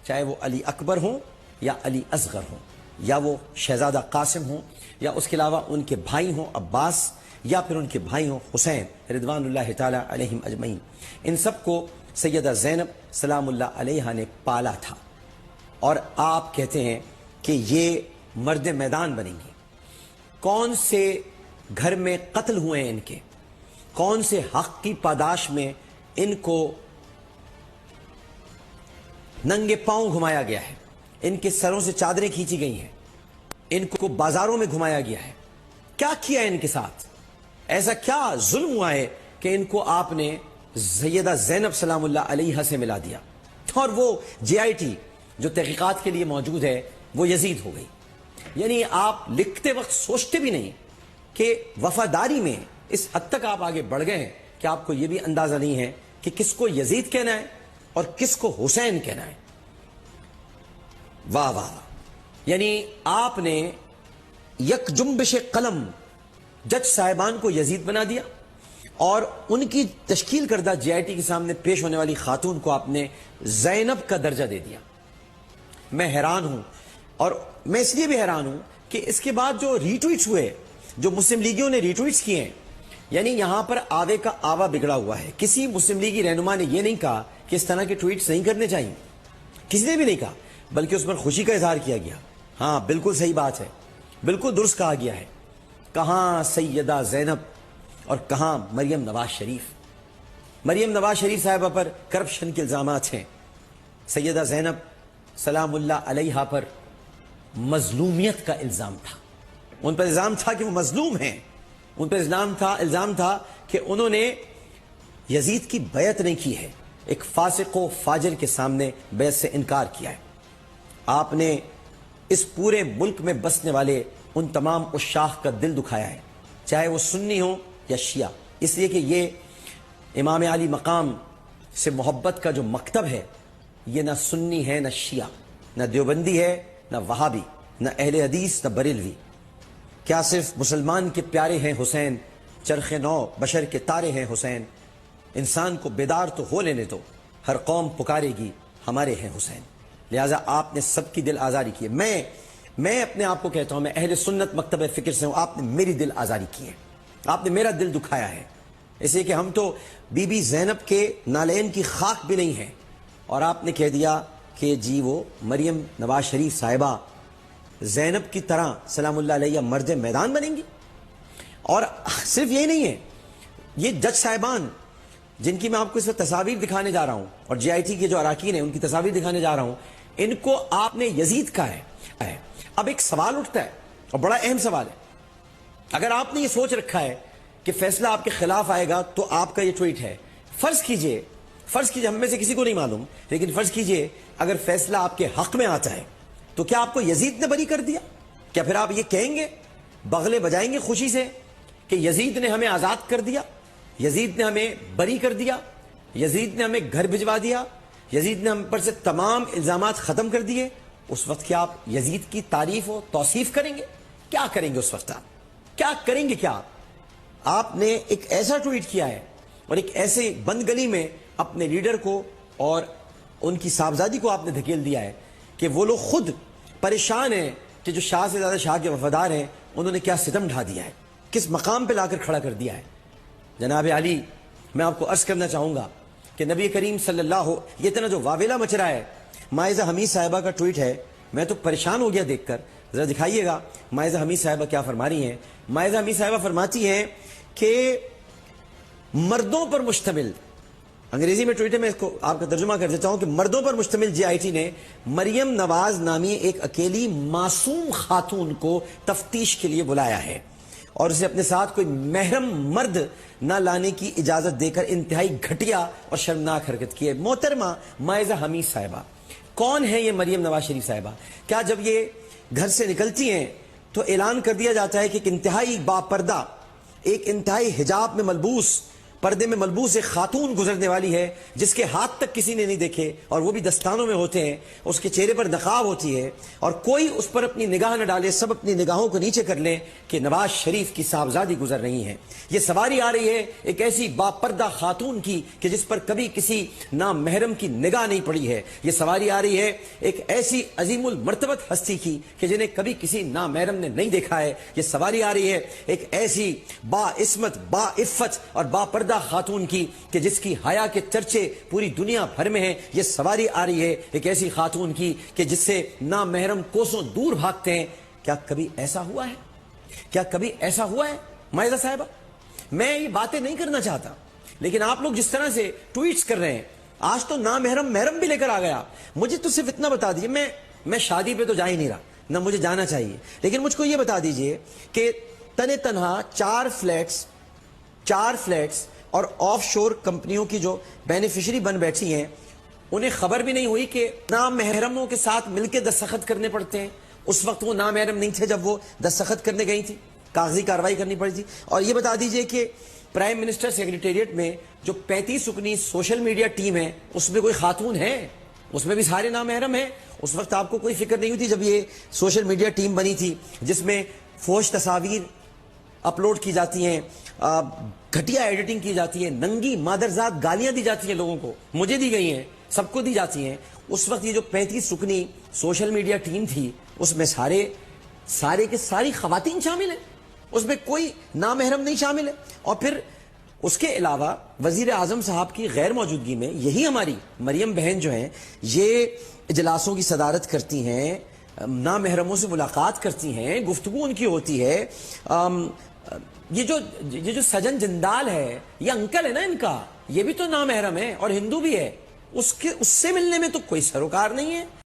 چاہے وہ علی اکبر ہوں یا علی اصغر ہوں، یا وہ شہزادہ قاسم ہوں، یا اس کے علاوہ ان کے بھائی ہوں عباس، یا پھر ان کے بھائی ہوں حسین رضوان اللہ تعالی علیہم اجمعین، ان سب کو سیدہ زینب سلام اللہ علیہا نے پالا تھا، اور آپ کہتے ہیں کہ یہ مرد میدان بنیں گے۔ کون سے گھر میں قتل ہوئے ہیں ان کے، کون سے حق کی پاداش میں ان کو ننگے پاؤں گھمایا گیا ہے، ان کے سروں سے چادریں کھینچی گئی ہیں، ان کو بازاروں میں گھمایا گیا ہے، کیا کیا ہے ان کے ساتھ؟ ایسا کیا ظلم ہوا ہے کہ ان کو آپ نے سیدہ زینب سلام اللہ علیہا سے ملا دیا؟ اور وہ جے آئی ٹی جو تحقیقات کے لیے موجود ہے وہ یزید ہو گئی۔ یعنی آپ لکھتے وقت سوچتے بھی نہیں کہ وفاداری میں اس حد تک آپ آگے بڑھ گئے ہیں کہ آپ کو یہ بھی اندازہ نہیں ہے کہ کس کو یزید کہنا ہے اور کس کو حسین کہنا ہے۔ واہ واہ! یعنی آپ نے یک جنبش قلم جج صاحبان کو یزید بنا دیا، اور ان کی تشکیل کردہ جے آئی ٹی کے سامنے پیش ہونے والی خاتون کو آپ نے زینب کا درجہ دے دیا۔ میں حیران ہوں، اور میں اس لیے بھی حیران ہوں کہ اس کے بعد جو ری ٹویٹس ہوئے، جو مسلم لیگیوں نے ری ٹویٹس کیے ہیں، یعنی یہاں پر آوے کا آوا بگڑا ہوا ہے۔ کسی مسلم لیگی رہنما نے یہ نہیں کہا کہ اس طرح کے ٹویٹس نہیں کرنے چاہیے، کسی نے بھی نہیں کہا، بلکہ اس پر خوشی کا اظہار کیا گیا۔ ہاں بالکل صحیح بات ہے، بالکل درست کہا گیا ہے۔ کہاں سیدہ زینب اور کہاں مریم نواز شریف؟ مریم نواز شریف صاحبہ پر کرپشن کے الزامات ہیں، سیدہ زینب سلام اللہ علیہا پر مظلومیت کا الزام تھا، ان پر الزام تھا کہ وہ مظلوم ہیں، ان پر الزام تھا کہ انہوں نے یزید کی بیعت نہیں کی ہے، ایک فاسق و فاجر کے سامنے بیعت سے انکار کیا ہے۔ آپ نے اس پورے ملک میں بسنے والے ان تمام عشاق کا دل دکھایا ہے، چاہے وہ سنی ہوں یا شیعہ، اس لیے کہ یہ امام علی مقام سے محبت کا جو مکتب ہے، یہ نہ سنی ہے نہ شیعہ، نہ دیوبندی ہے نہ وہابی، نہ اہل حدیث نہ بریلوی۔ کیا صرف مسلمان کے پیارے ہیں حسین، چرخ نو بشر کے تارے ہیں حسین، انسان کو بیدار تو ہو لینے دو، ہر قوم پکارے گی ہمارے ہیں حسین۔ لہٰذا آپ نے سب کی دل آزاری کی ہے۔ میں اپنے آپ کو کہتا ہوں، میں اہل سنت مکتب فکر سے ہوں، آپ نے میری دل آزاری کی ہے، آپ نے میرا دل دکھایا ہے، اس لیے کہ ہم تو بی بی زینب کے نالین کی خاک بھی نہیں ہیں، اور آپ نے کہہ دیا کہ جی وہ مریم نواز شریف صاحبہ زینب کی طرح سلام اللہ علیہ مرد میدان بنیں گی۔ اور صرف یہی نہیں ہے، یہ جج صاحبان جن کی میں آپ کو اس وقت تصاویر دکھانے جا رہا ہوں، اور جے آئی ٹی کے جو اراکین ہیں ان کی تصاویر دکھانے جا رہا ہوں، ان کو آپ نے یزید کہا ہے۔ اب ایک سوال اٹھتا ہے، اور بڑا اہم سوال ہے، اگر آپ نے یہ سوچ رکھا ہے کہ فیصلہ آپ کے خلاف آئے گا تو آپ کا یہ ٹویٹ ہے، فرض کیجئے ہم میں سے کسی کو نہیں معلوم، لیکن فرض کیجئے اگر فیصلہ آپ کے حق میں آتا ہے تو کیا آپ کو یزید نے بری کر دیا؟ کیا پھر آپ یہ کہیں گے، بغلے بجائیں گے خوشی سے کہ یزید نے ہمیں آزاد کر دیا، یزید نے ہمیں بری کر دیا، یزید نے ہمیں گھر بھجوا دیا، یزید نے ہم پر سے تمام الزامات ختم کر دیے؟ اس وقت کیا آپ یزید کی تعریف و توصیف کریں گے؟ کیا کریں گے اس وقت؟ آپ کیا کریں گے؟ کیا آپ نے ایک ایسا ٹویٹ کیا ہے اور ایک ایسے بند گلی میں اپنے لیڈر کو اور ان کی صاحبزادی کو آپ نے دھکیل دیا ہے کہ وہ لوگ خود پریشان ہیں کہ جو شاہ سے زیادہ شاہ کے وفادار ہیں انہوں نے کیا ستم ڈھا دیا ہے، کس مقام پہ لا کر کھڑا کر دیا ہے۔ جناب علی، میں آپ کو عرض کرنا چاہوں گا کہ نبی کریم صلی اللہ، یہ اتنا جو واویلا مچ رہا ہے، مائزہ حمید صاحبہ کا ٹویٹ ہے، میں تو پریشان ہو گیا دیکھ کر، ذرا دکھائیے گا مائزہ حمید صاحبہ کیا فرما رہی ہیں۔ مائزہ حمید صاحبہ فرماتی ہیں کہ مردوں پر مشتمل، انگریزی میں ٹویٹ ہے، میں اس کو آپ کا ترجمہ کر دیتا ہوں کہ مردوں پر مشتمل جے آئی ٹی نے مریم نواز نامی ایک اکیلی معصوم خاتون کو تفتیش کے لیے بلایا ہے، اور اسے اپنے ساتھ کوئی محرم مرد نہ لانے کی اجازت دے کر انتہائی گھٹیا اور شرمناک حرکت کی ہے۔ محترمہ مائزہ حمید صاحبہ، کون ہے یہ مریم نواز شریف صاحبہ؟ کیا جب یہ گھر سے نکلتی ہیں تو اعلان کر دیا جاتا ہے کہ ایک انتہائی باپردہ، ایک انتہائی حجاب میں ملبوس پردے میں ملبوس ایک خاتون گزرنے والی ہے جس کے ہاتھ تک کسی نے نہیں دیکھے اور وہ بھی دستانوں میں ہوتے ہیں، اس کے چہرے پر نقاب ہوتی ہے اور کوئی اس پر اپنی نگاہ نہ ڈالے، سب اپنی نگاہوں کو نیچے کر لیں کہ نواز شریف کی صاحبزادی گزر رہی ہیں۔ یہ سواری آ رہی ہے ایک ایسی باپردہ خاتون کی کہ جس پر کبھی کسی نامحرم کی نگاہ نہیں پڑی ہے۔ یہ سواری آ رہی ہے ایک ایسی عظیم المرتبت ہستی کی کہ جنہیں کبھی کسی نامحرم نے نہیں دیکھا ہے۔ یہ سواری آ رہی ہے ایک ایسی با عصمت، با عفت اور با پردہ خاتون کی کہ جس کی حیا کے چرچے پوری دنیا بھر میں ہیں۔ یہ سواری آ رہی ہے ایک ایسی خاتون کی کہ جس سے نامحرم کوسوں دور بھاگتے ہیں۔ کیا کبھی ایسا ہوا ہے؟ کیا کبھی ایسا ہوا ہے مائزہ صاحبہ؟ میں یہ باتیں نہیں کرنا چاہتا، لیکن آپ لوگ جس طرح سے ٹویٹس کر رہے ہیں، آج تو نامحرم محرم بھی لے کر آ گیا۔ مجھے تو صرف اتنا بتا دیجئے، میں شادی پہ تو جا ہی نہیں رہا، نہ مجھے جانا چاہیے، لیکن مجھ کو یہ بتا دیجئے کہ تنہا 4 فلیٹس اور آف شور کمپنیوں کی جو بینیفیشری بن بیٹھی ہیں، انہیں خبر بھی نہیں ہوئی کہ نامحرموں کے ساتھ مل کے دستخط کرنے پڑتے ہیں۔ اس وقت وہ نامحرم نہیں تھے جب وہ دستخط کرنے گئی تھی، کاغذی کارروائی کرنی پڑی تھی۔ اور یہ بتا دیجئے کہ پرائم منسٹر سیکریٹریٹ میں جو 35 رکنی سوشل میڈیا ٹیم ہے، اس میں کوئی خاتون ہے؟ اس میں بھی سارے نامحرم ہیں۔ اس وقت آپ کو کوئی فکر نہیں ہوئی تھی جب یہ سوشل میڈیا ٹیم بنی تھی، جس میں فوش تصاویر اپلوڈ کی جاتی ہیں، گھٹیا ایڈیٹنگ کی جاتی ہے، ننگی مادرزاد گالیاں دی جاتی ہیں لوگوں کو، مجھے دی گئی ہیں، سب کو دی جاتی ہیں۔ اس وقت یہ جو 35 رکنی سوشل میڈیا ٹیم تھی، اس میں سارے کے ساری خواتین شامل ہیں، اس میں کوئی نامحرم نہیں شامل ہے۔ اور پھر اس کے علاوہ وزیر اعظم صاحب کی غیر موجودگی میں یہی ہماری مریم بہن جو ہیں، یہ اجلاسوں کی صدارت کرتی ہیں، نامحرموں سے ملاقات کرتی ہیں، گفتگو ان کی ہوتی ہے۔ یہ جو سجن جندال ہے، یہ انکل ہے نا ان کا، یہ بھی تو نامحرم ہے اور ہندو بھی ہے، اس سے ملنے میں تو کوئی سروکار نہیں ہے۔